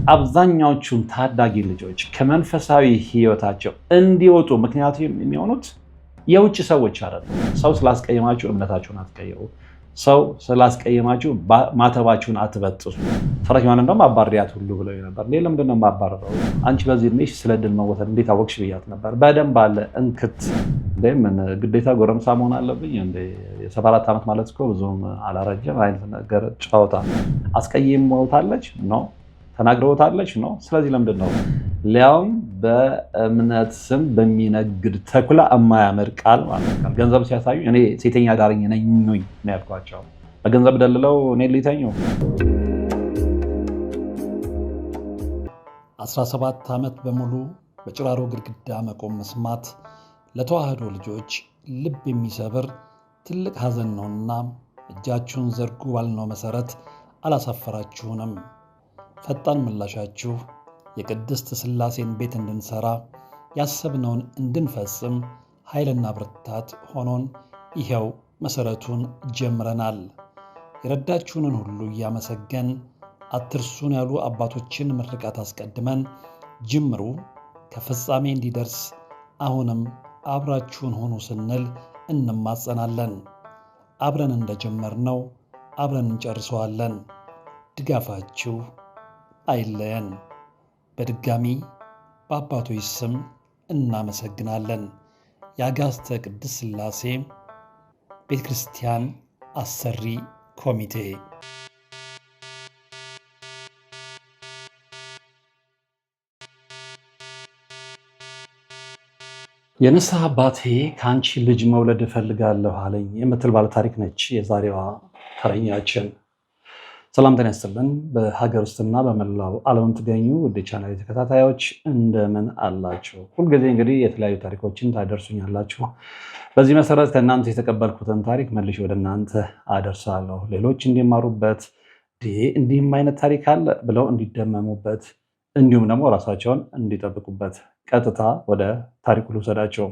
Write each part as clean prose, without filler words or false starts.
አብዛኛዎቹን ታዳጊ ልጆች ከመንፈሳዊ ህይወታቸው እንዲወጡ ምክንያቱ የሚሆኑት የውጭ ሰዎች አይደለም። ሰው ስላስቀየማችሁ እምነታችሁን አትቀይሩ። ሰው ስላስቀየማችሁ ማተባችሁን አትበጥሱ። ፈረስ ዮሐንስ እንደውም አባሪያት ሁሉ ብለው ነበር። ለምንድን ነው የማባረረው? አንቺ በዚህ እድሜሽ ስለ ድል መወሰድ እንዴት አወቅሽ ብያት ነበር። በደንብ አለ እንክት ምን ግዴታ ጎረምሳ መሆን አለብኝ እንደ የ74 ዓመት ማለት እኮ ብዙም አላረጀም አይነት ነገር ጫወታ። አስቀይመውታለች ነው ተናግረውታለች ነው። ስለዚህ ለምንድን ነው ሊያውም በእምነት ስም በሚነግድ ተኩላ የማያምር ቃል ማለት ነው። ገንዘብ ሲያሳዩ እኔ ሴተኛ ዳርኝ ነኝ ነው ያልኳቸው። በገንዘብ ደልለው እኔ ሊተኙ 17 ዓመት በሙሉ በጭራሮ ግድግዳ መቆም መስማት ለተዋህዶ ልጆች ልብ የሚሰብር ትልቅ ሐዘን ነውና እጃችሁን ዘርጉ ባልነው መሰረት አላሳፈራችሁንም። ፈጣን ምላሻችሁ የቅድስት ሥላሴን ቤት እንድንሰራ ያሰብነውን እንድንፈጽም ኃይልና ብርታት ሆኖን ይኸው መሰረቱን ጀምረናል። የረዳችሁንን ሁሉ እያመሰገን አትርሱን ያሉ አባቶችን ምርቃት አስቀድመን ጅምሩ ከፍጻሜ እንዲደርስ አሁንም አብራችሁን ሆኑ ስንል እንማጸናለን። አብረን እንደጀመርነው አብረን እንጨርሰዋለን። ድጋፋችሁ አይለየን። በድጋሚ በአባቶች ስም እናመሰግናለን። የአጋስተ ቅድስት ሥላሴ ቤተ ክርስቲያን አሰሪ ኮሚቴ። የንስሐ አባቴ ከአንቺ ልጅ መውለድ እፈልጋለሁ አለኝ የምትል ባለ ታሪክ ነች የዛሬዋ ተረኛችን። ሰላም ጤና ይስጥልን። በሀገር ውስጥና በመላው ዓለም የምትገኙ ውድ ቻናል ተከታታዮች እንደምን አላችሁ? ሁልጊዜ እንግዲህ የተለያዩ ታሪኮችን ታደርሱኛላችሁ። በዚህ መሰረት ከእናንተ የተቀበልኩትን ታሪክ መልሼ ወደ እናንተ አደርሳለሁ። ሌሎች እንዲማሩበት እንዲህም አይነት ታሪክ አለ ብለው እንዲደመሙበት፣ እንዲሁም ደግሞ ራሳቸውን እንዲጠብቁበት ቀጥታ ወደ ታሪኩ ልውሰዳቸው።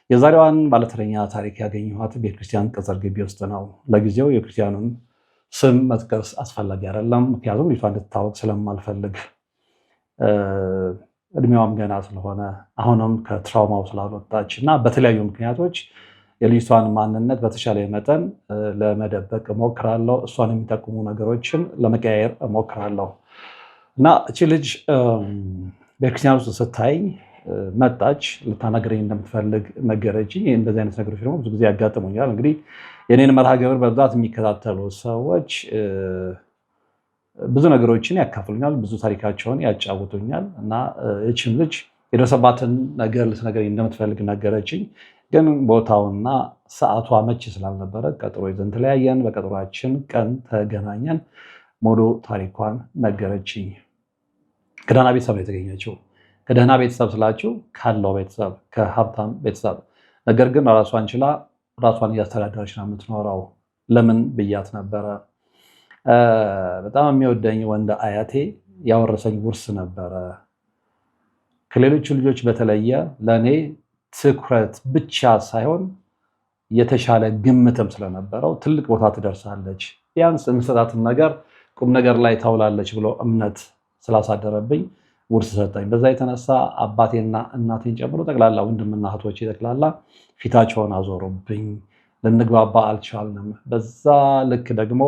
የዛሬዋን ባለተረኛ ታሪክ ያገኘኋት ቤተክርስቲያን ቅጽር ግቢ ውስጥ ነው። ለጊዜው የክርስቲያኑን ስም መጥቀስ አስፈላጊ አይደለም፣ ምክንያቱም ልጅቷ እንድትታወቅ ስለማልፈልግ፣ እድሜዋም ገና ስለሆነ አሁንም ከትራውማው ስላልወጣች እና በተለያዩ ምክንያቶች የልጅቷን ማንነት በተሻለ መጠን ለመደበቅ እሞክራለሁ። እሷን የሚጠቁሙ ነገሮችን ለመቀያየር እሞክራለሁ እና እቺ ልጅ ቤተክርስቲያን ውስጥ ስታይ መጣች። ልታናገረኝ እንደምትፈልግ ነገረችኝ። እንደዚህ አይነት ነገሮች ደግሞ ብዙ ጊዜ ያጋጥሙኛል። እንግዲህ የኔን መርሃ ግብር በብዛት የሚከታተሉ ሰዎች ብዙ ነገሮችን ያካፍሉኛል፣ ብዙ ታሪካቸውን ያጫውቱኛል እና ይህችም ልጅ የደረሰባትን ነገር ልትነግረኝ እንደምትፈልግ ነገረችኝ። ግን ቦታውና ሰዓቱ አመቺ ስላልነበረ ቀጥሮ ይዘን ተለያየን። በቀጠሯችን ቀን ተገናኘን። ሙሉ ታሪኳን ነገረችኝ። ከደህና ቤተሰብ ነው የተገኘችው። ከደህና ቤተሰብ ስላችሁ ካለው ቤተሰብ፣ ከሀብታም ቤተሰብ። ነገር ግን ራሷን ችላ ራሷን እያስተዳደረች ነው የምትኖረው። ለምን ብያት ነበረ። በጣም የሚወደኝ ወንድ አያቴ ያወረሰኝ ውርስ ነበረ። ከሌሎቹ ልጆች በተለየ ለእኔ ትኩረት ብቻ ሳይሆን የተሻለ ግምትም ስለነበረው ትልቅ ቦታ ትደርሳለች፣ ቢያንስ የምሰጣትን ነገር ቁም ነገር ላይ ታውላለች ብሎ እምነት ስላሳደረብኝ ውርስ ሰጠኝ። በዛ የተነሳ አባቴና እናቴን ጨምሮ ጠቅላላ ወንድምና እህቶቼ ጠቅላላ ፊታቸውን አዞሩብኝ። ልንግባባ አልቻልንም። በዛ ልክ ደግሞ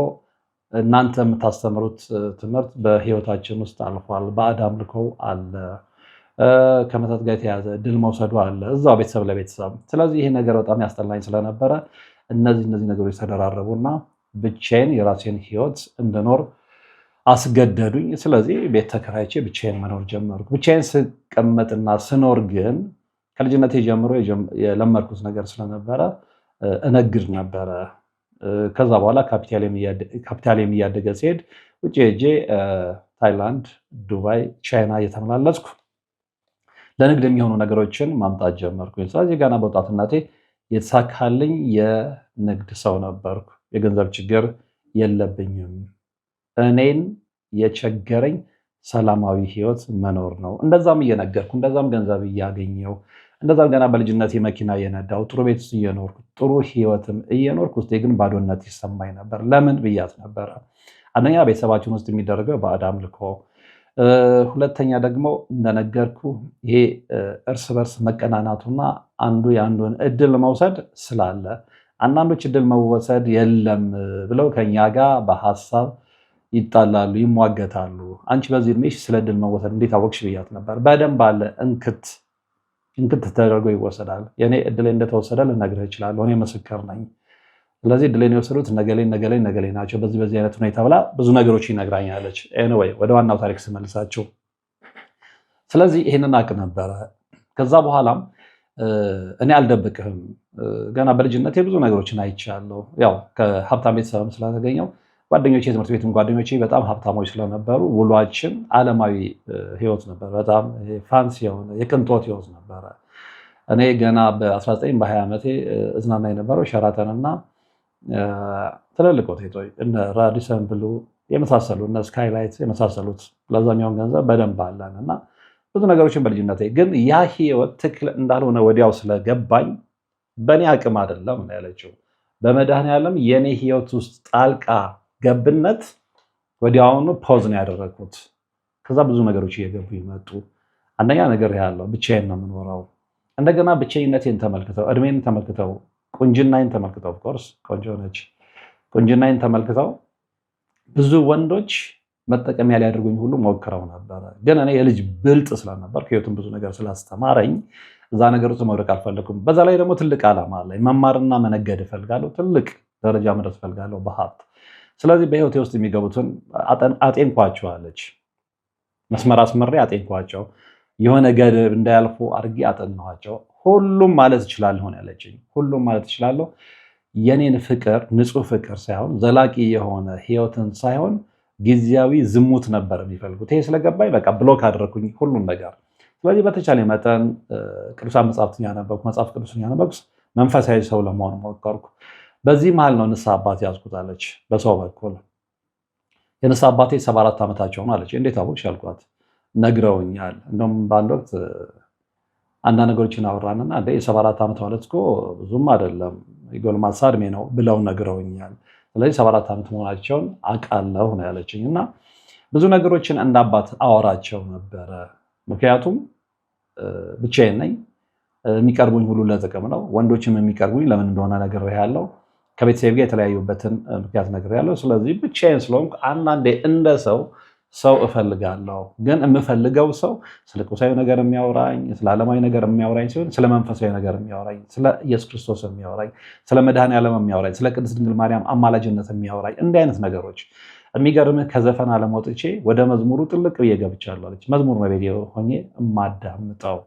እናንተ የምታስተምሩት ትምህርት በህይወታችን ውስጥ አልፏል። ባዕድ አምልኮ አለ፣ ከመተት ጋር የተያዘ ድል መውሰዱ አለ፣ እዛው ቤተሰብ ለቤተሰብ። ስለዚህ ይሄ ነገር በጣም ያስጠላኝ ስለነበረ እነዚህ ነገሮች ተደራረቡና ብቻዬን የራሴን ህይወት እንድኖር አስገደዱኝ። ስለዚህ ቤት ተከራይቼ ብቻዬን መኖር ጀመርኩ። ብቻዬን ስቀመጥና ስኖር ግን ከልጅነቴ ጀምሮ የለመድኩት ነገር ስለነበረ እነግድ ነበረ። ከዛ በኋላ ካፒታሌም እያደገ ሲሄድ ውጭ ሄጄ ታይላንድ፣ ዱባይ፣ ቻይና እየተመላለስኩ ለንግድ የሚሆኑ ነገሮችን ማምጣት ጀመርኩ። ስለዚህ ገና በወጣትነቴ የተሳካልኝ የንግድ ሰው ነበርኩ። የገንዘብ ችግር የለብኝም። እኔን የቸገረኝ ሰላማዊ ህይወት መኖር ነው። እንደዛም እየነገርኩ እንደዛም ገንዘብ እያገኘው እንደዛም ገና በልጅነቴ መኪና እየነዳው ጥሩ ቤት ውስጥ እየኖርኩ ጥሩ ህይወትም እየኖርኩ ውስጤ ግን ባዶነት ይሰማኝ ነበር። ለምን ብያት ነበረ። አንደኛ ቤተሰባችን ውስጥ የሚደረገው ባዕድ አምልኮ ሁለተኛ ደግሞ እንደነገርኩ ይሄ እርስ በርስ መቀናናቱና አንዱ የአንዱን እድል መውሰድ ስላለ አንዳንዶች እድል መወሰድ የለም ብለው ከኛ ጋር በሀሳብ ይጣላሉ፣ ይሟገታሉ። አንቺ በዚህ እድሜሽ ስለ እድል መወሰድ እንዴት አወቅሽ ብያት ነበር። በደንብ አለ እንክት ተደርጎ ይወሰዳል። የኔ እድሌ እንደተወሰደ ልነግርህ እችላለሁ። እኔ ምስክር ነኝ። ስለዚህ እድሌን የወሰዱት ነገሌ ናቸው በዚህ አይነት ሁኔታ ብላ ብዙ ነገሮች ይነግራኛለች። ኤኒዌይ ወደ ዋናው ታሪክ ስመልሳችሁ፣ ስለዚህ ይህንን አቅ ነበረ። ከዛ በኋላም እኔ አልደብቅህም፣ ገና በልጅነቴ ብዙ ነገሮችን አይቻለሁ። ያው ከሀብታም ቤተሰብም ስላተገኘው ጓደኞቼ፣ የትምህርት ቤትም ጓደኞቼ በጣም ሀብታሞች ስለነበሩ ውሏችን ዓለማዊ ህይወት ነበር። በጣም ፋንሲ የሆነ የቅንጦት ህይወት ነበረ። እኔ ገና በ19 በ20 ዓመቴ እዝናና የነበረው ሸራተንና ትልልቅ ሆቴሎች እነ ራዲሰን ብሉ የመሳሰሉ እነ ስካይላይት የመሳሰሉት ለዛ የሚሆን ገንዘብ በደንብ አለን እና ብዙ ነገሮችን በልጅነቴ ግን ያ ህይወት ትክክል እንዳልሆነ ወዲያው ስለገባኝ በእኔ አቅም አይደለም ነው ያለችው። በመድኃኔዓለም የኔ ህይወት ውስጥ ጣልቃ ገብነት ወዲያውኑ ፖዝ ነው ያደረግኩት። ከዛ ብዙ ነገሮች እየገቡ ይመጡ። አንደኛ ነገር ያለው ብቻዬን ነው የምኖረው። እንደገና ብቻዬነቴን ተመልክተው፣ እድሜን ተመልክተው፣ ቁንጅናዬን ተመልክተው፣ ኦፍኮርስ ቆንጆ ነች። ቁንጅናዬን ተመልክተው ብዙ ወንዶች መጠቀሚያ ሊያደርጉኝ ሁሉ ሞክረው ነበረ። ግን እኔ የልጅ ብልጥ ስለነበር ከህይወቱም ብዙ ነገር ስላስተማረኝ እዛ ነገር ውስጥ መውደቅ አልፈለኩም። በዛ ላይ ደግሞ ትልቅ ዓላማ አለኝ። መማርና መነገድ እፈልጋለሁ። ትልቅ ደረጃ መድረስ እፈልጋለሁ በሀብት። ስለዚህ በህይወቴ ውስጥ የሚገቡትን አጤንኳቸዋለች። መስመር አስመሬ አጤንኳቸው። የሆነ ገደብ እንዳያልፉ አድርጌ አጠናኋቸው። ሁሉም ማለት እችላለሁ ነው ያለችኝ። ሁሉም ማለት እችላለሁ። የኔን ፍቅር ንጹህ ፍቅር ሳይሆን ዘላቂ የሆነ ህይወትን ሳይሆን ጊዜያዊ ዝሙት ነበር የሚፈልጉት። ይሄ ስለገባኝ በቃ ብሎክ አደረኩኝ ሁሉም ነገር። ስለዚህ በተቻለ መጠን ቅዱሳን መጽሐፍትን ያነበብኩ፣ መጽሐፍ ቅዱስን ያነበብኩ፣ መንፈሳዊ ሰው ለመሆን ሞከርኩ። በዚህ መሀል ነው ንስሐ አባት ያዝኩታለች። በሰው በኩል የንስሐ አባቴ 74 ዓመታቸው ነው አለች። እንዴት አወቅሽ አልኳት። ነግረውኛል። እንደውም በአንድ ወቅት አንዳንድ ነገሮችን አወራንና የ74 ዓመት ማለት እኮ ብዙም አይደለም የጎልማሳ እድሜ ነው ብለው ነግረውኛል። ስለዚህ 74 ዓመት መሆናቸውን አውቃለሁ ነው ያለችኝ። እና ብዙ ነገሮችን እንደ አባት አወራቸው ነበረ። ምክንያቱም ብቻዬን ነኝ። የሚቀርቡኝ ሁሉ ለጥቅም ነው። ወንዶችም የሚቀርቡኝ ለምን እንደሆነ ነግሬያለሁ። ከቤተሰብ ጋር የተለያዩበትን ምክንያት ነግሬያለሁ። ስለዚህ ብቻዬን ስለሆንኩ አንዳንዴ እንደ ሰው እፈልጋለሁ። ግን የምፈልገው ሰው ስለ ቁሳዊ ነገር የሚያወራኝ፣ ስለ ዓለማዊ ነገር የሚያወራኝ ሲሆን ስለ መንፈሳዊ ነገር የሚያወራኝ፣ ስለ ኢየሱስ ክርስቶስ የሚያወራኝ፣ ስለ መድኃኔዓለም የሚያወራኝ፣ ስለ ቅድስት ድንግል ማርያም አማላጅነት የሚያወራኝ፣ እንዲህ አይነት ነገሮች። የሚገርምህ ከዘፈን ዓለም ወጥቼ ወደ መዝሙሩ ጥልቅ ብዬ ገብቻለሁ አለች። መዝሙር ነው ቤቴ ሆኜ የማዳምጠው።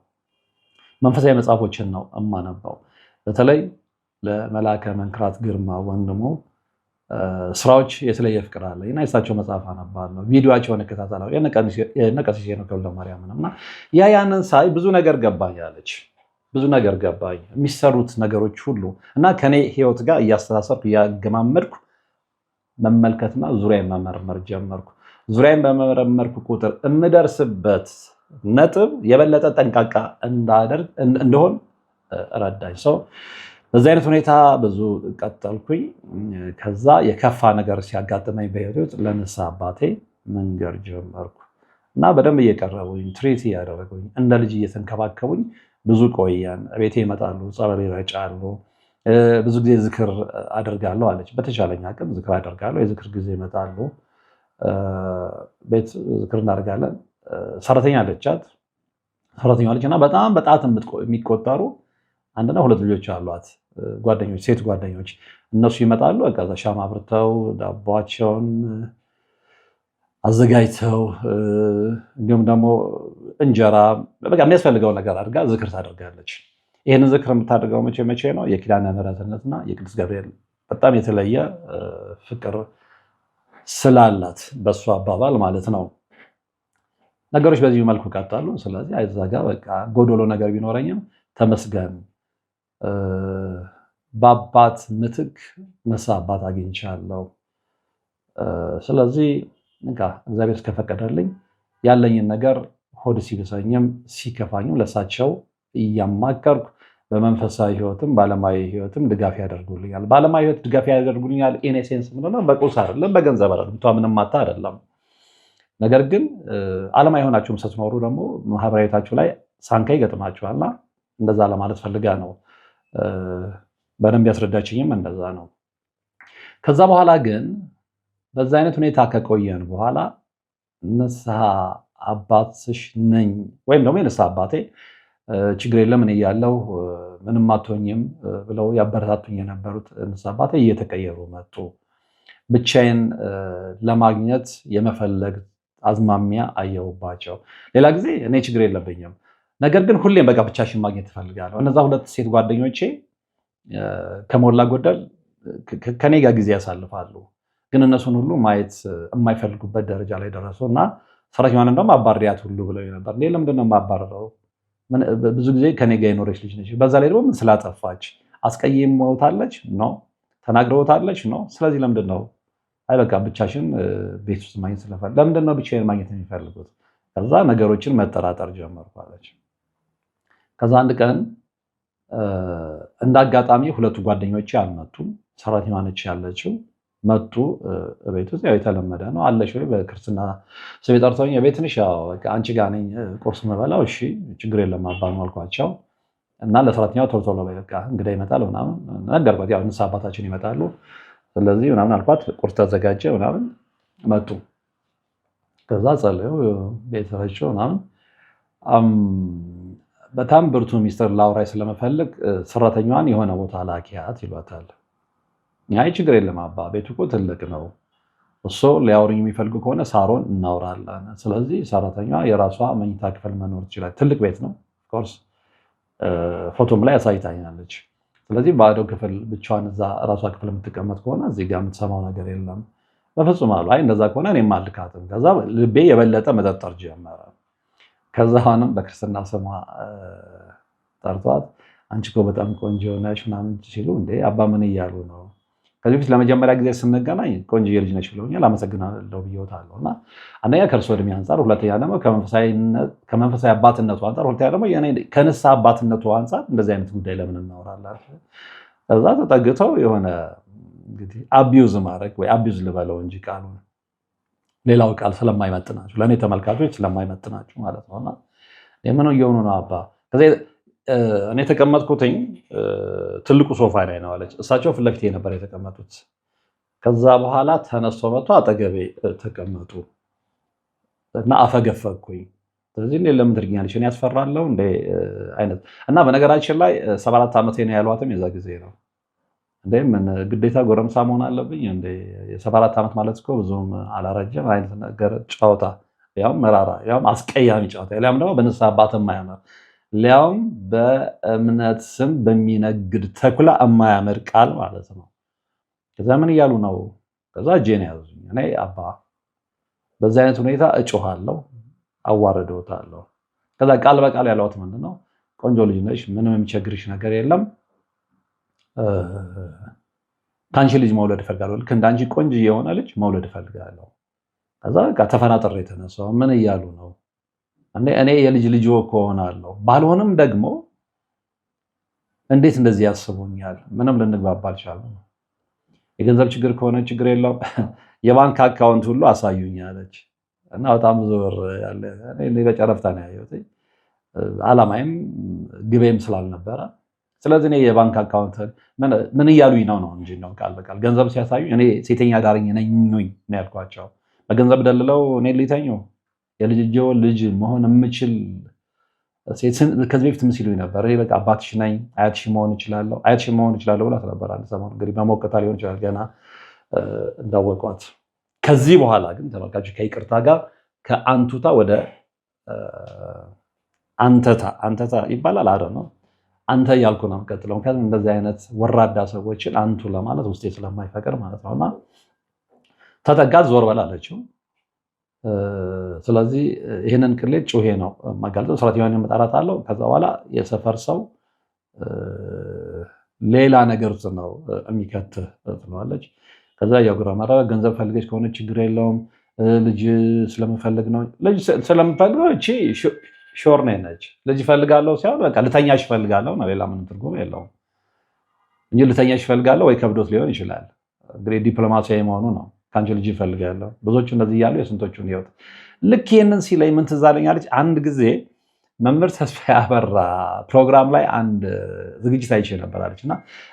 መንፈሳዊ መጽሐፎችን ነው የማነባው። በተለይ ለመላከ መንክራት ግርማ ወንድሙ ስራዎች የተለየ ፍቅር አለ እና የእሳቸው መጽሐፍ አነባለሁ፣ ቪዲዮቸውን እከታተላለሁ። የእነ ቀሲስ ሄኖክ ወልደማርያምን እና ያንን ሳይ ብዙ ነገር ገባኝ አለች። ብዙ ነገር ገባኝ፣ የሚሰሩት ነገሮች ሁሉ እና ከኔ ህይወት ጋር እያስተሳሰርኩ እያገማመድኩ መመልከትና ዙሪያዬን መመርመር ጀመርኩ። ዙሪያዬን በመመረመርኩ ቁጥር የምደርስበት ነጥብ የበለጠ ጠንቃቃ እንደሆን ረዳኝ። ሰው በዚህ አይነት ሁኔታ ብዙ ቀጠልኩኝ። ከዛ የከፋ ነገር ሲያጋጥመኝ በህይወቴ ውስጥ ለንስሐ አባቴ መንገር ጀመርኩ እና በደንብ እየቀረቡኝ ትሪት እያደረጉኝ እንደ ልጅ እየተንከባከቡኝ ብዙ ቆየን። ቤቴ ይመጣሉ፣ ጸበል ይረጫሉ፣ ብዙ ጊዜ ዝክር አደርጋለሁ አለች። በተቻለኝ አቅም ዝክር አደርጋለሁ። የዝክር ጊዜ ይመጣሉ፣ ቤት ዝክር እናደርጋለን። ሰራተኛ አለቻት። ሰራተኛ አለች እና በጣም በጣት የሚቆጠሩ አንድና ሁለት ልጆች አሏት፣ ጓደኞች፣ ሴት ጓደኞች። እነሱ ይመጣሉ። ከዛ ሻማ አብርተው ዳቦቸውን አዘጋጅተው እንዲሁም ደግሞ እንጀራ በቃ የሚያስፈልገው ነገር አድርጋ ዝክር ታደርጋለች። ይህንን ዝክር የምታደርገው መቼ ነው? የኪዳነ ምሕረትነትና የቅዱስ ገብርኤል በጣም የተለየ ፍቅር ስላላት በእሱ አባባል ማለት ነው። ነገሮች በዚህ መልኩ ቀጣሉ። ስለዚህ አይዛጋ በቃ ጎዶሎ ነገር ቢኖረኝም ተመስገን በአባት ምትክ ንስሐ አባት አግኝቻለሁ። ስለዚህ እግዚአብሔር እስከፈቀደልኝ ያለኝን ነገር ሆድ ሲብሰኝም ሲከፋኝም ለሳቸው እያማከርኩ በመንፈሳዊ ህይወትም በዓለማዊ ህይወትም ድጋፍ ያደርጉልኛል። በዓለማዊ ህይወት ድጋፍ ያደርጉልኛል ኢኔሴንስ ምንድነው? በቁስ አይደለም፣ በገንዘብ አይደለም፣ ምንም ማታ አይደለም። ነገር ግን ዓለማዊ የሆናችሁም ስትኖሩ ደግሞ ማህበራዊ ህይወታችሁ ላይ ሳንካ ይገጥማችኋልና እንደዛ ለማለት ፈልጋ ነው። በደንብ ያስረዳችኝም እንደዛ ነው። ከዛ በኋላ ግን በዛ አይነት ሁኔታ ከቆየን በኋላ ንስሐ አባትሽ ነኝ ወይም ደግሞ የንስሐ አባቴ ችግር የለም እኔ እያለሁ ምንም አትሆኝም ብለው ያበረታቱኝ የነበሩት ንስሐ አባቴ እየተቀየሩ መጡ። ብቻዬን ለማግኘት የመፈለግ አዝማሚያ አየሁባቸው። ሌላ ጊዜ እኔ ችግር የለብኝም፣ ነገር ግን ሁሌም በቃ ብቻሽን ማግኘት ትፈልጋለሁ። እነዛ ሁለት ሴት ጓደኞቼ ከሞላ ጎደል ከኔ ጋር ጊዜ ያሳልፋሉ፣ ግን እነሱን ሁሉ ማየት የማይፈልጉበት ደረጃ ላይ ደረሱ እና ሰራተኛዋን እንደውም አባሪያት ሁሉ ብለው ነበር። ለምንድን ነው የማባረረው? ብዙ ጊዜ ከኔ ጋር የኖረች ልጅ ነች። በዛ ላይ ደግሞ ምን ስላጠፋች? አስቀይመውታለች ነው? ተናግረውታለች ነው? ስለዚህ ለምንድን ነው አይ በቃ ብቻሽን ቤት ውስጥ ማግኘት ስለፈለግ ለምንድን ነው ብቻዬን ማግኘት የሚፈልጉት? ከዛ ነገሮችን መጠራጠር ጀመርኩ አለች። ከዛ አንድ ቀን እንደ አጋጣሚ ሁለቱ ጓደኞቼ አልመጡም። ሰራተኛዋ ነች ያለችው። መጡ ቤት ውስጥ ያው የተለመደ ነው አለሽ ወይ በክርስትና ስሜ ጠርተውኝ ቤት ነሽ? ያው አንቺ ጋር ነኝ ቁርስ የምበላው። እሺ ችግር የለም አባኑ አልኳቸው እና ለሰራተኛው ቶሎ ቶሎ በቃ እንግዳ ይመጣል ምናምን ነገርኳት። ያው ንስሐ አባታችን ይመጣሉ ስለዚህ ምናምን አልኳት። ቁርስ ተዘጋጀ ምናምን መጡ። ከዛ ጸለዩ ቤተሰባቸው ምናምን በጣም ብርቱ ሚስጥር ላውራይ ስለመፈልግ ሰራተኛዋን የሆነ ቦታ ላኪያት ይሏታል። አይ ችግር የለም አባ ቤቱ እኮ ትልቅ ነው፣ እሱ ሊያወሩኝ የሚፈልጉ ከሆነ ሳሮን እናወራለን። ስለዚህ ሰራተኛዋ የራሷ መኝታ ክፍል መኖር ትችላል። ትልቅ ቤት ነው ኦፍኮርስ፣ ፎቶም ላይ አሳይታኛለች። ስለዚህ ባዶ ክፍል ብቻዋን እዛ ራሷ ክፍል የምትቀመጥ ከሆነ እዚህ ጋር የምትሰማው ነገር የለም በፍጹም አሉ። አይ እንደዛ ከሆነ እኔም አልካትም። ከዛ ልቤ የበለጠ መጠጠር ጀመረ። ከዛ አሁንም በክርስትና ስሟ ጠርቷት አንቺ እኮ በጣም ቆንጆ ነሽ ምናምን ሲሉ እንዴ አባ ምን እያሉ ነው? ከዚህ በፊት ለመጀመሪያ ጊዜ ስንገናኝ ቆንጆ ልጅ ነች ብለውኛል፣ አመሰግናለሁ ብዬዎታለሁ። እና አንደኛ ከእርሶ እድሜ አንጻር፣ ሁለተኛ ደግሞ ከመንፈሳዊ አባትነቱ አንጻር፣ ሁለተኛ ደግሞ ከንስሐ አባትነቱ አንጻር እንደዚህ አይነት ጉዳይ ለምን እናወራለን? ከዛ ተጠግተው የሆነ እንግዲህ አቢዩዝ ማድረግ ወይ አቢዩዝ ልበለው እንጂ ቃሉን ሌላው ቃል ስለማይመጥናችሁ ለእኔ ተመልካቾች ስለማይመጥናችሁ ማለት ነው። እና የምን እየሆኑ ነው አባ? ከዚህ እኔ የተቀመጥኩትኝ ትልቁ ሶፋ ላይ ነው አለች። እሳቸው ፊት ለፊቴ ነበር የተቀመጡት። ከዛ በኋላ ተነስቶ መጥቶ አጠገቤ ተቀመጡ እና አፈገፈግኩኝ። ስለዚህ ለምን ትርኛለሽ? እኔ ያስፈራለሁ እንደ አይነት እና በነገራችን ላይ 74 ዓመቴ ነው ያሏትም የዛ ጊዜ ነው። እንደ ምን ግዴታ ጎረምሳ መሆን አለብኝ እንደ የ74 ዓመት ማለት እኮ ብዙም አላረጀም አይነት ነገር ጨዋታ፣ ያውም መራራ፣ ያውም አስቀያሚ ጨዋታ፣ ያውም ደግሞ በንስሐ አባት የማያምር፣ ሊያውም በእምነት ስም በሚነግድ ተኩላ የማያምር ቃል ማለት ነው። ከዛ ምን እያሉ ነው? ከዛ እጄን ያዙኝ። እኔ አባ በዚህ አይነት ሁኔታ እጮሃለሁ፣ አዋርደውታለሁ። ከዛ ቃል በቃል ያለውት ምንድነው? ቆንጆ ልጅ ነሽ፣ ምንም የሚቸግርሽ ነገር የለም፣ ከአንቺ ልጅ መውለድ እፈልጋለሁ፣ ልክ እንዳንቺ ቆንጆ የሆነ ልጅ መውለድ እፈልጋለሁ። ከዛ በቃ ተፈናጥሬ የተነሳው ምን እያሉ ነው? እኔ የልጅ ልጅ እሆናለሁ፣ ባልሆንም ደግሞ እንዴት እንደዚህ ያስቡኛል? ምንም ልንግባባ አልቻልንም። የገንዘብ ችግር ከሆነ ችግር የለውም፣ የባንክ አካውንት ሁሉ አሳዩኝ አለች እና በጣም ብዙ ብር ያለ እኔ በጨረፍታ ነው ያየሁት፣ አላማይም ግቤም ስላልነበረ። ስለዚህ እኔ የባንክ አካውንት ምን እያሉኝ ነው እንጂ ነው ቃል በቃል ገንዘብ ሲያሳዩኝ እኔ ሴተኛ ዳርኝ ነኝ ነው ያልኳቸው። በገንዘብ ደልለው እኔ ሊተኙ የልጅየው ልጅ መሆን የምችል ከዚህ በፊት ምስሉ ነበር። እኔ በቃ አባትሽ ነኝ፣ አያትሽ መሆን እችላለሁ ብላት ነበር። አንድ ሰሞን እንግዲህ በሞቅታ ሊሆን ይችላል ገና እንዳወቋት። ከዚህ በኋላ ግን ተመልካቾች ከይቅርታ ጋር ከአንቱታ ወደ አንተታ ይባላል አይደል ነው አንተ እያልኩ ነው የምቀጥለው። ምክንያቱም እንደዚህ አይነት ወራዳ ሰዎችን አንቱ ለማለት ውስጤ ስለማይፈቅድ ማለት ነውና ተጠጋት፣ ዞር በል አለችው። ስለዚህ ይህንን ቅሌት ጩሄ ነው ማጋለጥ። ሰራተኛዋን መጣራት አለው። ከዛ በኋላ የሰፈር ሰው ሌላ ነገር ውስጥ ነው የሚከት ትለዋለች። ከዛ ያጉራመራ ገንዘብ ፈልገች ከሆነ ችግር የለውም ልጅ ስለምፈልግ ነው። ልጅ ስለምፈልግ እቺ ሾርኔ ነች። ልጅ ፈልጋለሁ ሲሆን በቃ ልተኛሽ ፈልጋለሁ ነው። ሌላ ምንም ትርጉም የለውም እንጂ ልተኛሽ ፈልጋለሁ ወይ ከብዶት ሊሆን ይችላል። እንግዲህ ዲፕሎማሲያዊ መሆኑ ነው። ከአንቺ ልጅ ይፈልጋለሁ። ብዙዎቹ እንደዚህ እያሉ የስንቶቹን ህይወት ልክ ይህንን ሲለኝ ምን ትዝ አለኝ አለች። አንድ ጊዜ መምህር ተስፋዬ አበራ ፕሮግራም ላይ አንድ ዝግጅት አይቼ ነበር አለች እና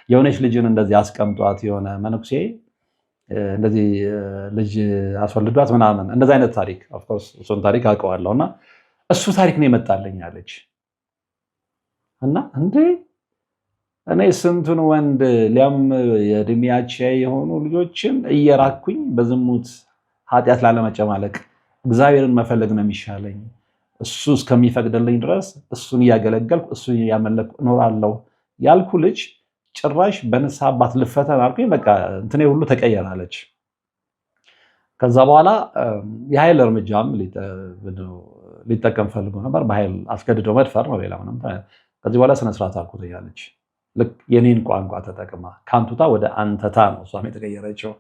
የሆነች ልጅን እንደዚህ አስቀምጧት የሆነ መነኩሴ እንደዚህ ልጅ አስወልዷት ምናምን እንደዚህ አይነት ታሪክ ኦፍኮርስ እሱን ታሪክ አውቀዋለሁ እና እሱ ታሪክ ነው የመጣልኝ አለች እና እንዴ እኔ ስንቱን ወንድ ሊያም የእድሜያቸው የሆኑ ልጆችን እየራኩኝ በዝሙት ኃጢአት ላለመጨማለቅ እግዚአብሔርን መፈለግ ነው የሚሻለኝ እሱ እስከሚፈቅድልኝ ድረስ እሱን እያገለገልኩ እሱን እያመለኩ እኖራለሁ ያልኩ ልጅ ጭራሽ በንስሐ አባት ልፈተን አልኩኝ። በቃ እንትኔ ሁሉ ተቀየራለች። ከዛ በኋላ የኃይል እርምጃም ሊጠቀም ፈልጎ ነበር። በኃይል አስገድዶ መድፈር ነው፣ ሌላ ምንም። ከዚህ በኋላ ስነስርዓት አልኩት እያለች ልክ የኔን ቋንቋ ተጠቅማ ከአንቱታ ወደ አንተታ ነው እሷም የተቀየረችው።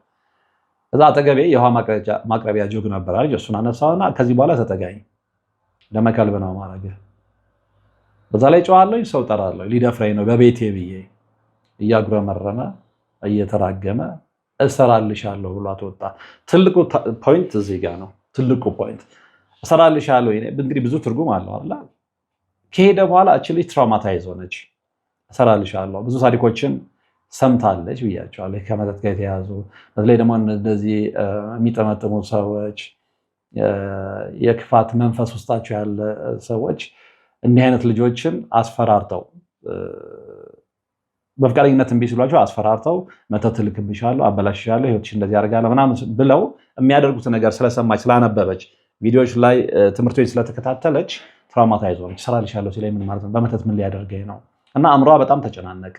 እዛ አጠገቤ የውሃ ማቅረቢያ ጆግ ነበር አለች። እሱን አነሳውና ከዚህ በኋላ ተጠጋኝ ለመከልብ ነው ማረገ። በዛ ላይ ጨዋለሁ፣ ሰው ጠራለሁ፣ ሊደፍረኝ ነው በቤቴ ብዬ እያጉረመረመ እየተራገመ እሰራልሻለሁ ብሏት ወጣ። ትልቁ ፖይንት እዚህ ጋር ነው። ትልቁ ፖይንት እሰራልሻለሁ እንግዲህ ብዙ ትርጉም አለው አይደል? ከሄደ በኋላ እቺ ልጅ ትራውማታይዝ ሆነች። እሰራልሻለሁ ብዙ ታሪኮችን ሰምታለች ብያቸዋለሁ፣ ከመጠጥ ጋር የተያዙ በተለይ ደግሞ እንደዚህ የሚጠመጥሙ ሰዎች፣ የክፋት መንፈስ ውስጣቸው ያለ ሰዎች እንዲህ አይነት ልጆችን አስፈራርተው በፍቃደኝነት እምቢ ሲሏቸው አስፈራርተው መተት ልክብሻለሁ፣ አበላሽሻለሁ፣ ህይወትሽ እንደዚህ ያደርጋለሁ ምናምን ብለው የሚያደርጉት ነገር ስለሰማች ስላነበበች ቪዲዮዎች ላይ ትምህርት ቤት ስለተከታተለች ትራውማታይዝ ሆነች። እሰራልሻለሁ ሲለኝ ምን ማለት ነው? በመተት ምን ሊያደርገኝ ነው? እና አእምሯ በጣም ተጨናነቀ።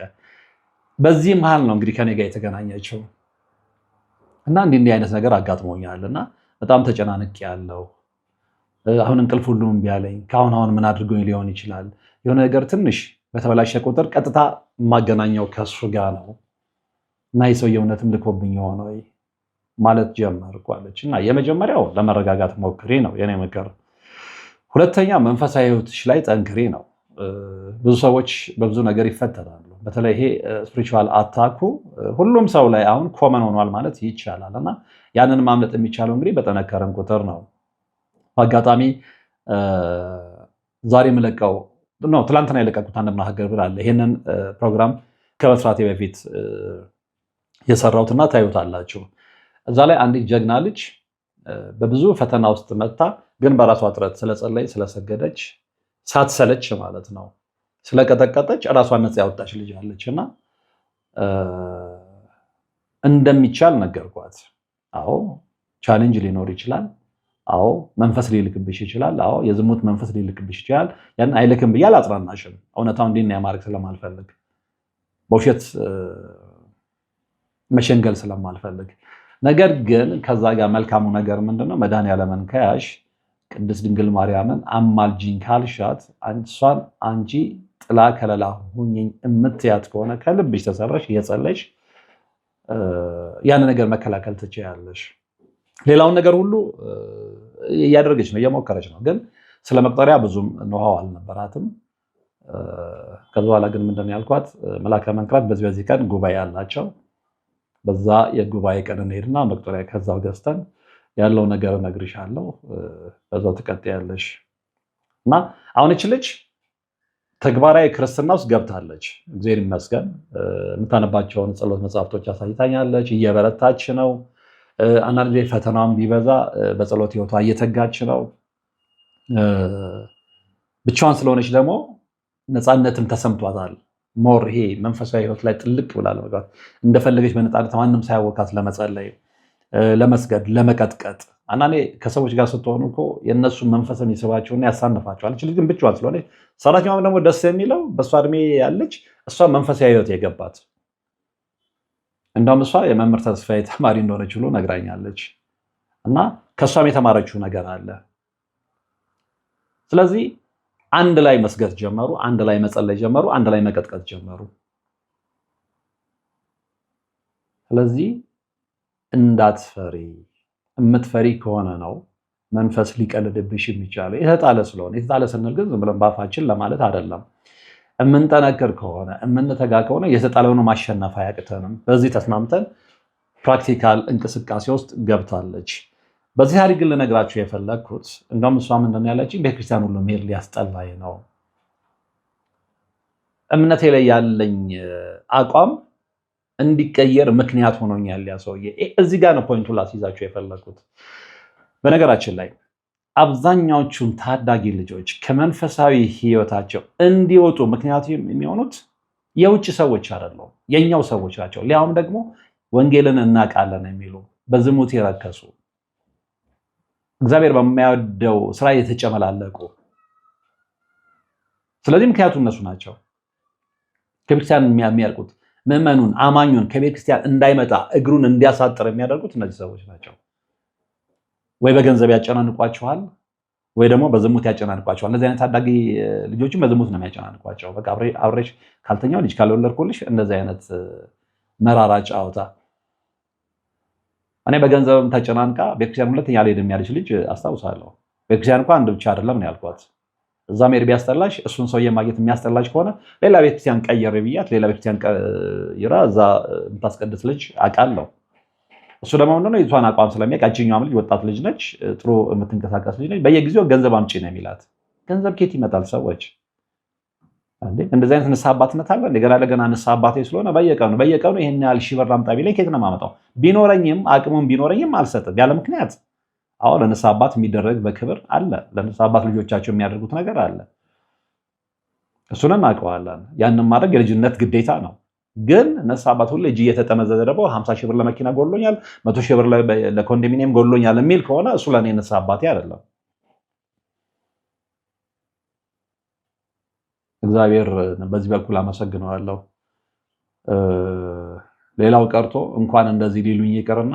በዚህ መሀል ነው እንግዲህ ከኔ ጋር የተገናኘችው እና እንዲህ አይነት ነገር አጋጥሞኛል እና በጣም ተጨናንቄ ያለው አሁን እንቅልፍ ሁሉ እምቢ አለኝ። ከአሁን ምን አድርጎኝ ሊሆን ይችላል? የሆነ ነገር ትንሽ በተበላሸ ቁጥር ቀጥታ የማገናኘው ከሱ ጋር ነው እና የሰውየው እውነትም ልኮብኝ የሆነ ወይ ማለት ጀመርኩ አለች። እና የመጀመሪያው ለመረጋጋት ሞክሪ ነው የኔ ምክር። ሁለተኛ መንፈሳዊ ህይወትሽ ላይ ጠንክሪ ነው። ብዙ ሰዎች በብዙ ነገር ይፈተናሉ። በተለይ ይሄ ስፒሪቹዋል አታኩ ሁሉም ሰው ላይ አሁን ኮመን ሆኗል ማለት ይቻላል እና ያንን ማምለጥ የሚቻለው እንግዲህ በጠነከረን ቁጥር ነው። አጋጣሚ ዛሬ የምለቀው ነው ትላንትና የለቀቁት አንድ ሀገር ብላለ ይሄንን ፕሮግራም ከመስራቴ በፊት የሰራሁትና ታዩታላችሁ። እዛ ላይ አንዲት ጀግና ልጅ በብዙ ፈተና ውስጥ መጣ፣ ግን በራሷ ጥረት ስለጸለይ ስለሰገደች ሳትሰለች ማለት ነው ስለቀጠቀጠች ራሷን ነፃ ያወጣች ልጅ አለች እና እንደሚቻል ነገርኳት። አዎ ቻሌንጅ ሊኖር ይችላል። አዎ መንፈስ ሊልክብሽ ይችላል። አዎ የዝሙት መንፈስ ሊልክብሽ ይችላል። ያን አይልክም ብዬ አላጽናናሽም። እውነታው እንዲህ ነው ማድረግ ስለማልፈልግ በውሸት መሸንገል ስለማልፈልግ። ነገር ግን ከዛ ጋር መልካሙ ነገር ምንድነው? መድኃኔዓለምን ከያሽ ቅድስት ድንግል ማርያምን አማልጂኝ ካልሻት እሷን አንቺ ጥላ ከለላ ሁኚኝ እምትያት ከሆነ ከልብሽ ተሰራሽ እየጸለይሽ ያን ነገር መከላከል ትችያለሽ። ሌላውን ነገር ሁሉ እያደረገች ነው እየሞከረች ነው፣ ግን ስለ መቁጠሪያ ብዙም ኖሃው አልነበራትም። ከዛ በኋላ ግን ምንድን ነው ያልኳት? መልአከ መንክራት በዚህ ቀን ጉባኤ አላቸው፣ በዛ የጉባኤ ቀን እንሄድና መቁጠሪያ ከዛው ገዝተን ያለው ነገር እነግርሻለሁ፣ በዛው ትቀጥያለሽ። እና አሁን እች ልጅ ተግባራዊ ክርስትና ውስጥ ገብታለች። እግዚአብሔር ይመስገን። የምታነባቸውን ጸሎት መጽሐፍቶች አሳይታኛለች። እየበረታች ነው። አንዳንድ ጊዜ ፈተናም ቢበዛ በጸሎት ህይወቷ እየተጋች ነው። ብቻዋን ስለሆነች ደግሞ ነፃነትም ተሰምቷታል። ሞር ይሄ መንፈሳዊ ህይወት ላይ ጥልቅ ብላ ለመግባት እንደፈለገች በነፃነት ማንም ሳያወቃት ለመጸለይ፣ ለመስገድ፣ ለመቀጥቀጥ። አንዳንዴ ከሰዎች ጋር ስትሆኑ እኮ የእነሱ መንፈስ የሚስባቸውና ያሳንፋቸዋል። እች ልጅ ግን ብቻዋን ስለሆነች ሰራተኛዋም ደግሞ ደስ የሚለው በእሷ እድሜ ያለች እሷ መንፈሳዊ ህይወት የገባት እንደውም እሷ የመምህር ተስፋዬ ተማሪ እንደሆነች ሁሉ ነግራኛለች እና ከእሷም የተማረችው ነገር አለ። ስለዚህ አንድ ላይ መስገድ ጀመሩ፣ አንድ ላይ መጸለይ ጀመሩ፣ አንድ ላይ መቀጥቀጥ ጀመሩ። ስለዚህ እንዳትፈሪ፣ የምትፈሪ ከሆነ ነው መንፈስ ሊቀልድብሽ የሚቻለው። የተጣለ ስለሆነ የተጣለ ስንል ግን ዝም ብለን ባፋችን ለማለት አይደለም። የምንጠነክር ከሆነ የምንተጋ ከሆነ የተጣለውን ማሸነፍ አያቅተንም። በዚህ ተስማምተን ፕራክቲካል እንቅስቃሴ ውስጥ ገብታለች። በዚህ ታሪክ ግን ልነግራችሁ የፈለግኩት እንደውም እሷ ምንድን ያለችኝ ቤተክርስቲያን ሁሉ መሄድ ሊያስጠላኝ ነው፣ እምነቴ ላይ ያለኝ አቋም እንዲቀየር ምክንያት ሆኖኛል ያ ሰውዬ። እዚህ ጋር ነው ፖይንቱ ላስይዛችሁ የፈለግኩት። በነገራችን ላይ አብዛኛዎቹን ታዳጊ ልጆች ከመንፈሳዊ ህይወታቸው እንዲወጡ ምክንያቱ የሚሆኑት የውጭ ሰዎች አይደሉም፣ የኛው ሰዎች ናቸው። ሊያውም ደግሞ ወንጌልን እናውቃለን የሚሉ በዝሙት የረከሱ እግዚአብሔር በማይወደው ስራ የተጨመላለቁ። ስለዚህ ምክንያቱ እነሱ ናቸው። ከቤተክርስቲያን የሚያርቁት ምዕመኑን አማኙን ከቤተክርስቲያን እንዳይመጣ እግሩን እንዲያሳጥር የሚያደርጉት እነዚህ ሰዎች ናቸው። ወይ በገንዘብ ያጨናንቋቸዋል፣ ወይ ደግሞ በዝሙት ያጨናንቋቸዋል። እነዚህ አይነት ታዳጊ ልጆችም በዝሙት ነው የሚያጨናንቋቸው። በቃ አብሬሽ ካልተኛው ልጅ ካልወለድኩልሽ፣ እንደዚህ አይነት መራራ ጫወታ። እኔ በገንዘብም ተጨናንቃ ቤተክርስቲያን ሁለተኛ አልሄድም ያለች ልጅ አስታውሳለሁ። ቤተክርስቲያን እንኳን አንድ ብቻ አይደለም ነው ያልኳት። እዛ መሄድ ቢያስጠላሽ፣ እሱን ሰውዬ ማግኘት የሚያስጠላሽ ከሆነ ሌላ ቤተክርስቲያን ቀየር ብያት፣ ሌላ ቤተክርስቲያን ቀይራ እዛ የምታስቀድስ ልጅ አውቃለሁ። እሱ ደግሞ ምንድነው የቷን አቋም ስለሚያውቅ፣ ያችኛዋም ልጅ ወጣት ልጅ ነች፣ ጥሩ የምትንቀሳቀስ ልጅ ነች። በየጊዜው ገንዘብ አምጪ ነው የሚላት። ገንዘብ ኬት ይመጣል? ሰዎች እንደዚህ አይነት ንስሐ አባትነት አለ። እንደገና ለገና ንስሐ አባቴ ስለሆነ በየቀኑ ይሄን ያህል ሺህ ብር አምጣ ቢለኝ ኬት ነው የማመጣው? ቢኖረኝም አቅሙም ቢኖረኝም አልሰጥም ያለ ምክንያት። አሁን ለንስሐ አባት የሚደረግ በክብር አለ። ለንስሐ አባት ልጆቻቸው የሚያደርጉት ነገር አለ። እሱንም እናውቀዋለን። ያንን ማድረግ የልጅነት ግዴታ ነው። ግን ንስሐ አባት ሁሉ እጅ እየተጠመዘዘ ደግሞ 50 ሺህ ብር ለመኪና ጎሎኛል፣ 100 ሺህ ብር ለኮንዶሚኒየም ጎሎኛል የሚል ከሆነ እሱ ለእኔ ንስሐ አባቴ አይደለም። እግዚአብሔር በዚህ በኩል አመሰግነዋለሁ። ሌላው ቀርቶ እንኳን እንደዚህ ሊሉኝ ይቅርና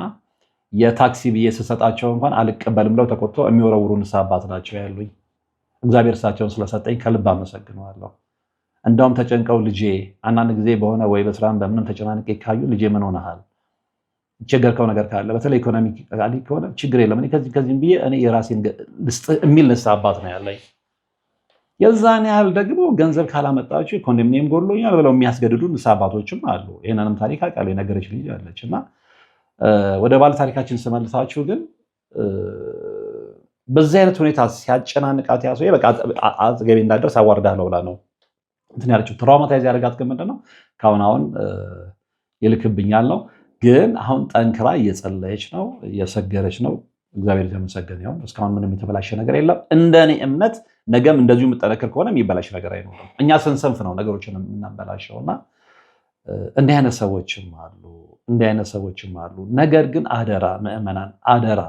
የታክሲ ብዬ ስሰጣቸው እንኳን አልቀበልም ብለው ተቆጥቶ የሚወረውሩ ንስሐ አባት ናቸው ያሉኝ። እግዚአብሔር እሳቸውን ስለሰጠኝ ከልብ አመሰግነዋለሁ። እንደውም ተጨንቀው ልጄ አንዳንድ ጊዜ በሆነ ወይ በስራም በምንም ተጨናንቄ ካዩ ልጄ ምን ሆነሃል? ቸገርከው ነገር ካለ በተለይ ኢኮኖሚ ከሆነ ችግር የለም እኔ ከዚህም ብዬ እኔ የራሴን ልስጥህ የሚል ንስሐ አባት ነው ያለኝ። የዛን ያህል ደግሞ ገንዘብ ካላመጣችሁ ኮንዶሚኒየም ጎሎኛል ብለው የሚያስገድዱ ንስሐ አባቶችም አሉ። ይሄንንም ታሪክ አውቃለሁ። የነገረች ልጅ አለች። እና ወደ ባለ ታሪካችን ስመልሳችሁ ግን በዚህ አይነት ሁኔታ ሲያጨናንቃት ያሰው በቃ አጠገቤ እንዳደርስ አዋርዳለሁ ብላ ነው እንትን ያለችው። ትራውማታይዝ ያደርጋት ግን ምንድነው አሁን ይልክብኛል ነው። ግን አሁን ጠንክራ እየጸለየች ነው፣ እየሰገረች ነው። እግዚአብሔር የተመሰገነ ይሁን። እስካሁን ምንም የተበላሸ ነገር የለም። እንደኔ እምነት ነገም እንደዚሁ የምጠነክር ከሆነ የሚበላሽ ነገር አይኖርም። እኛ ስንሰንፍ ነው ነገሮችን የምናበላሸውና እንዲህ አይነት ሰዎችም አሉ። ነገር ግን አደራ ምዕመናን፣ አደራ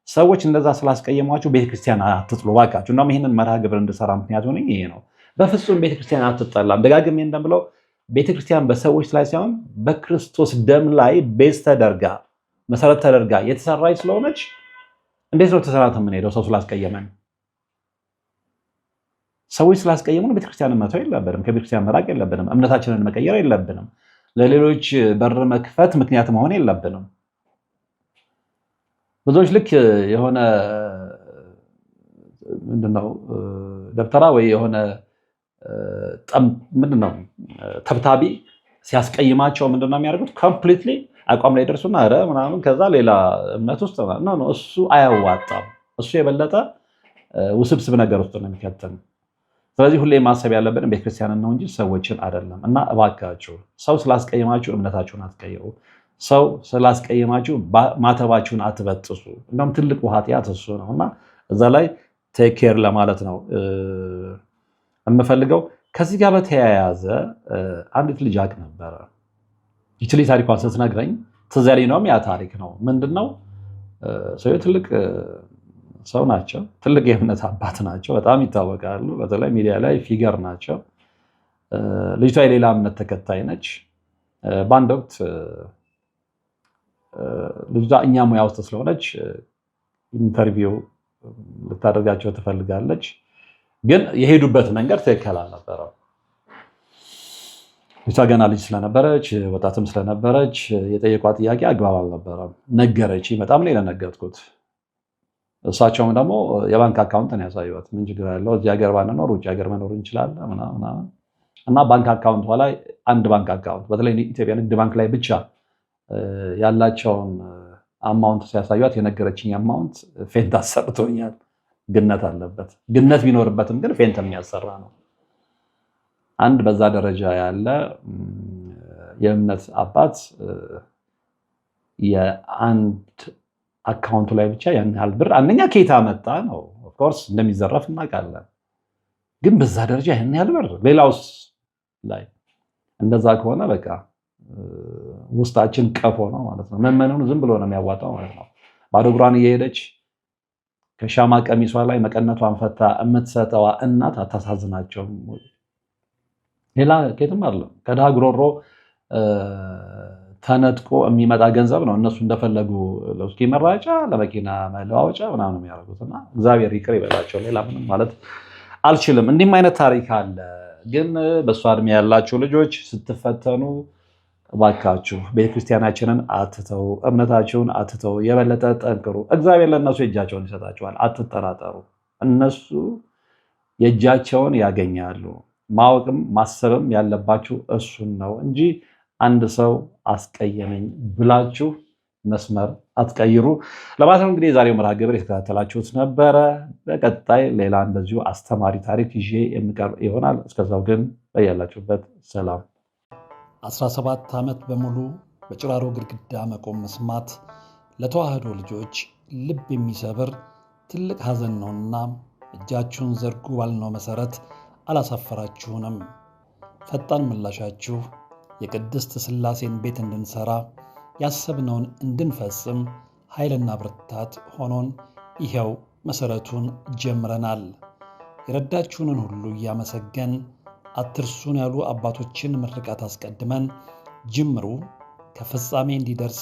ሰዎች እንደዛ ስላስቀየሟችሁ ቤተክርስቲያን አትጥሉ ባካችሁ። እናም ይህንን መርሃ ግብር እንድሰራ ምክንያት ሆነኝ ይሄ ነው። በፍጹም ቤተክርስቲያን አትጠላም። ደጋግሜ እንደምለው ቤተክርስቲያን በሰዎች ላይ ሳይሆን በክርስቶስ ደም ላይ ቤዝ ተደርጋ መሰረት ተደርጋ የተሰራች ስለሆነች እንዴት ነው ተሰራት የምንሄደው? ሰው ስላስቀየመን፣ ሰዎች ስላስቀየሙን ቤተክርስቲያንን መተው የለብንም። ከቤተክርስቲያን መራቅ የለብንም። እምነታችንን መቀየር የለብንም። ለሌሎች በር መክፈት ምክንያት መሆን የለብንም። ብዙዎች ልክ የሆነ ምንድነው ደብተራ ወይ የሆነ ምንድነው ተብታቢ ሲያስቀይማቸው ምንድነው የሚያደርጉት? ኮምፕሊትሊ አቋም ላይ ደርሱና ኧረ ምናምን ከዛ ሌላ እምነት ውስጥ ነው። እሱ አያዋጣም። እሱ የበለጠ ውስብስብ ነገር ውስጥ ነው የሚከተን። ስለዚህ ሁሌ ማሰብ ያለብን ቤተክርስቲያንን ነው እንጂ ሰዎችን አይደለም። እና እባካችሁ ሰው ስላስቀየማችሁ እምነታችሁን አትቀይሩ። ሰው ስላስቀየማችሁ ማተባችሁን አትበጥሱ። እንደውም ትልቁ ኃጢአት እሱ ነው። እና እዛ ላይ ቴክ ኬር ለማለት ነው የምፈልገው። ከዚህ ጋር በተያያዘ አንዲት ልጅ አቅ ነበረ። ይችሊ ታሪኳን ስትነግረኝ ትዝ ያለኝ ነው። ያ ታሪክ ነው ምንድነው? ሰው ትልቅ ሰው ናቸው። ትልቅ የእምነት አባት ናቸው። በጣም ይታወቃሉ። በተለይ ሚዲያ ላይ ፊገር ናቸው። ልጅቷ የሌላ እምነት ተከታይ ነች። በአንድ ወቅት ልጅቷ እኛ ሙያ ውስጥ ስለሆነች ኢንተርቪው ልታደርጋቸው ትፈልጋለች። ግን የሄዱበት መንገድ ትክክል አልነበረም። ልጅቷ ገና ልጅ ስለነበረች ወጣትም ስለነበረች የጠየቋት ጥያቄ አግባብ አልነበረም። ነገረች። በጣም ነው የነገርኩት። እሳቸውም ደግሞ የባንክ አካውንት ነው ያሳዩት። ምን ችግር ያለው እዚህ ሀገር ባንኖር ውጭ ሀገር መኖር እንችላለን ምናምን እና ባንክ አካውንቷ ላይ አንድ ባንክ አካውንት በተለይ ኢትዮጵያ ንግድ ባንክ ላይ ብቻ ያላቸውን አማውንት ሲያሳዩት የነገረችኝ አማውንት ፌንት አሰርቶኛል። ግነት አለበት። ግነት ቢኖርበትም ግን ፌንት የሚያሰራ ነው። አንድ በዛ ደረጃ ያለ የእምነት አባት የአንድ አካውንቱ ላይ ብቻ ያን ያህል ብር አንደኛ ከየት አመጣ ነው። ኦፍኮርስ እንደሚዘረፍ እናውቃለን። ግን በዛ ደረጃ ያን ያህል ብር ሌላውስ ላይ እንደዛ ከሆነ በቃ ውስጣችን ቀፎ ነው ማለት ነው። መመኑን ዝም ብሎ ነው የሚያዋጣው ማለት ነው። ባዶ እግሯን እየሄደች ከሻማ ቀሚሷ ላይ መቀነቷን ፈታ የምትሰጠዋ እናት አታሳዝናቸውም? ሌላ ከየትም አይደለም። ከድሃ ጉሮሮ ተነጥቆ የሚመጣ ገንዘብ ነው እነሱ እንደፈለጉ ለውስኪ መራጫ፣ ለመኪና መለዋወጫ ምናምን የሚያደርጉትና እግዚአብሔር ይቅር ይበላቸው። ሌላ ምንም ማለት አልችልም። እንዲህም አይነት ታሪክ አለ። ግን በእሷ እድሜ ያላችሁ ልጆች ስትፈተኑ እባካችሁ ቤተክርስቲያናችንን አትተው፣ እምነታችሁን አትተው፣ የበለጠ ጠንክሩ። እግዚአብሔር ለእነሱ የእጃቸውን ይሰጣቸዋል፣ አትጠራጠሩ። እነሱ የእጃቸውን ያገኛሉ። ማወቅም ማሰብም ያለባችሁ እሱን ነው እንጂ አንድ ሰው አስቀየመኝ ብላችሁ መስመር አትቀይሩ ለማለት ነው። እንግዲህ የዛሬው መርሃ ግብር የተከታተላችሁት ነበረ። በቀጣይ ሌላ እንደዚሁ አስተማሪ ታሪክ ይዤ የሚቀርብ ይሆናል። እስከዛው ግን በያላችሁበት ሰላም። 17 ዓመት በሙሉ በጭራሮ ግድግዳ መቆም መስማት ለተዋህዶ ልጆች ልብ የሚሰብር ትልቅ ሐዘን ነውና እጃችሁን ዘርጉ ባልነው መሰረት አላሳፈራችሁንም። ፈጣን ምላሻችሁ የቅድስት ሥላሴን ቤት እንድንሰራ ያሰብነውን እንድንፈጽም ኃይልና ብርታት ሆኖን ይኸው መሰረቱን ጀምረናል። የረዳችሁንን ሁሉ እያመሰገን አትርሱን ያሉ አባቶችን ምርቃት አስቀድመን ጅምሩ ከፍጻሜ እንዲደርስ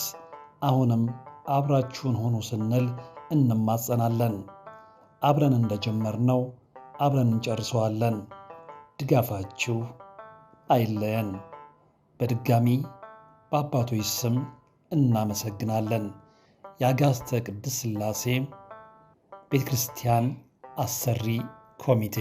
አሁንም አብራችሁን ሆኑ ስንል እንማጸናለን። አብረን እንደጀመርነው አብረን እንጨርሰዋለን። ድጋፋችሁ አይለየን። በድጋሚ በአባቶች ስም እናመሰግናለን። የአጋስተ ቅድስት ሥላሴ ቤተ ክርስቲያን አሰሪ ኮሚቴ